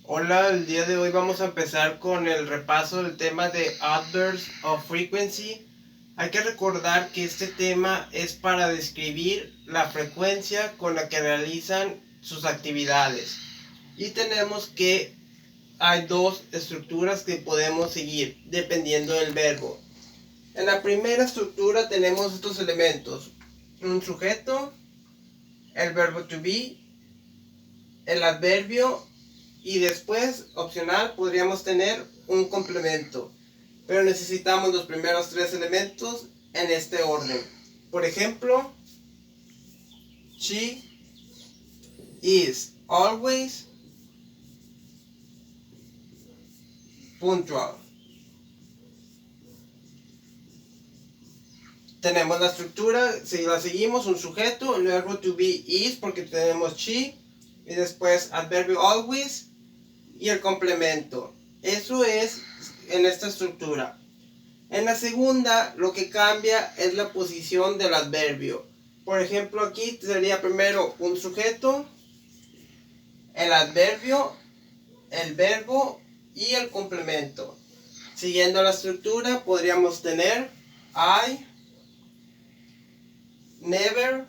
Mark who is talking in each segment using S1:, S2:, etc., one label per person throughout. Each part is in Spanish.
S1: Hola, el día de hoy vamos a empezar con el repaso del tema de Adverbs of Frequency. Hay que recordar que este tema es para describir la frecuencia con la que realizan sus actividades. Y tenemos que hay dos estructuras que podemos seguir dependiendo del verbo. En la primera estructura tenemos estos elementos: un sujeto, el verbo to be, el adverbio y después, opcional, podríamos tener un complemento. Pero necesitamos los primeros tres elementos en este orden. Por ejemplo, she is always punctual. Tenemos la estructura, si la seguimos, un sujeto, el verbo to be is porque tenemos she, y después adverbio always y el complemento. Eso es en esta estructura. En la segunda, lo que cambia es la posición del adverbio. Por ejemplo, aquí sería primero un sujeto, el adverbio, el verbo y el complemento. Siguiendo la estructura, podríamos tener I never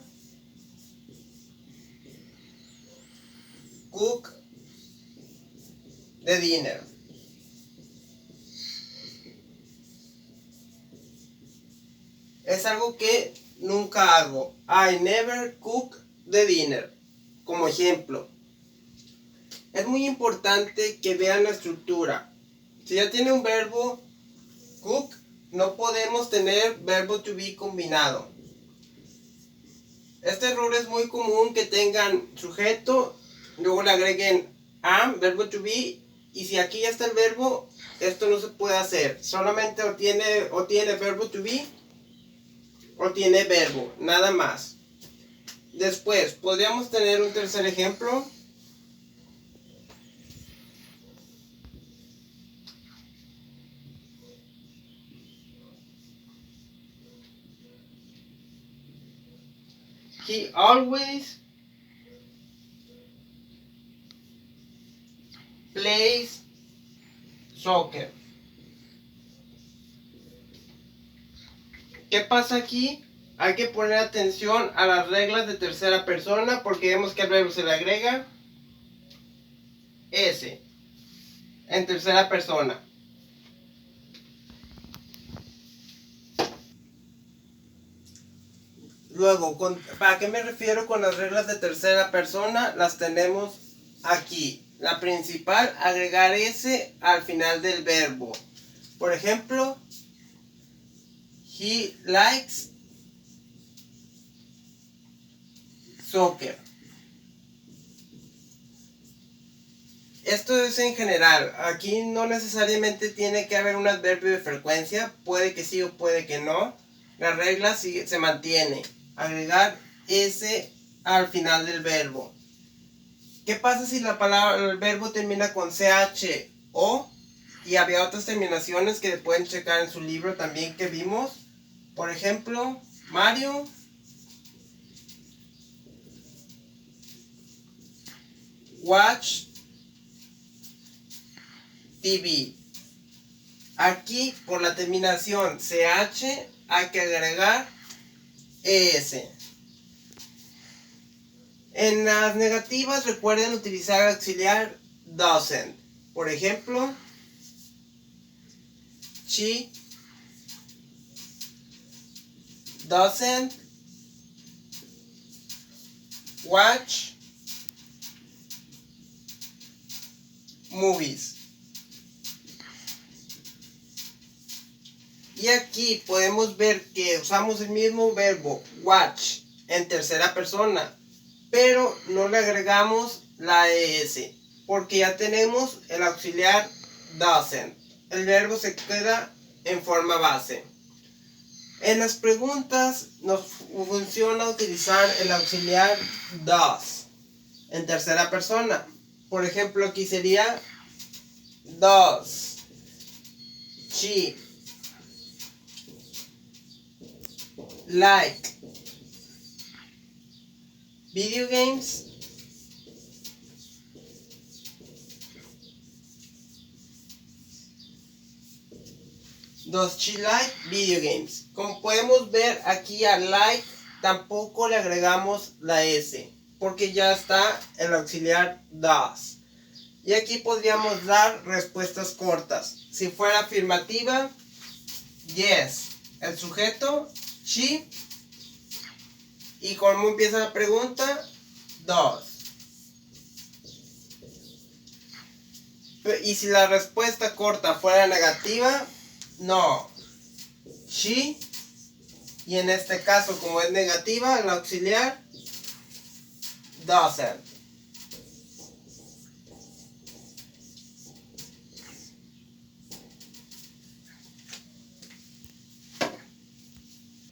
S1: cook the dinner. Es algo que nunca hago. I never cook the dinner. Como ejemplo. Es muy importante que vean la estructura. Si ya tiene un verbo cook, no podemos tener verbo to be combinado. Este error es muy común, que tengan sujeto, luego le agreguen am, verbo to be, y si aquí ya está el verbo, esto no se puede hacer. Solamente o tiene verbo to be o tiene verbo, nada más. Después, podríamos tener un tercer ejemplo. He always plays soccer. ¿Qué pasa aquí? Hay que poner atención a las reglas de tercera persona, porque vemos que al verbo se le agrega S en tercera persona. Luego, ¿para qué me refiero con las reglas de tercera persona? Las tenemos aquí. La principal, agregar S al final del verbo. Por ejemplo, he likes soccer. Esto es en general. Aquí no necesariamente tiene que haber un adverbio de frecuencia. Puede que sí o puede que no. La regla se mantiene. Agregar S al final del verbo. ¿Qué pasa si el verbo termina con CH o? Y había otras terminaciones que pueden checar en su libro también que vimos. Por ejemplo, Mario watch TV. Aquí, por la terminación CH, hay que agregar ES. En las negativas, recuerden utilizar auxiliar doesn't. Por ejemplo, she doesn't watch movies. Y aquí podemos ver que usamos el mismo verbo watch en tercera persona, pero no le agregamos la ES, porque ya tenemos el auxiliar doesn't. El verbo se queda en forma base. En las preguntas nos funciona utilizar el auxiliar does en tercera persona. Por ejemplo, aquí sería does she like video games. Does she like video games? Como podemos ver aquí a like tampoco le agregamos la S, porque ya está el auxiliar does. Y aquí podríamos dar respuestas cortas. Si fuera afirmativa, yes. El sujeto, she. Y como empieza la pregunta, does. Y si la respuesta corta fuera negativa, no. She. Y en este caso, como es negativa, el auxiliar, doesn't.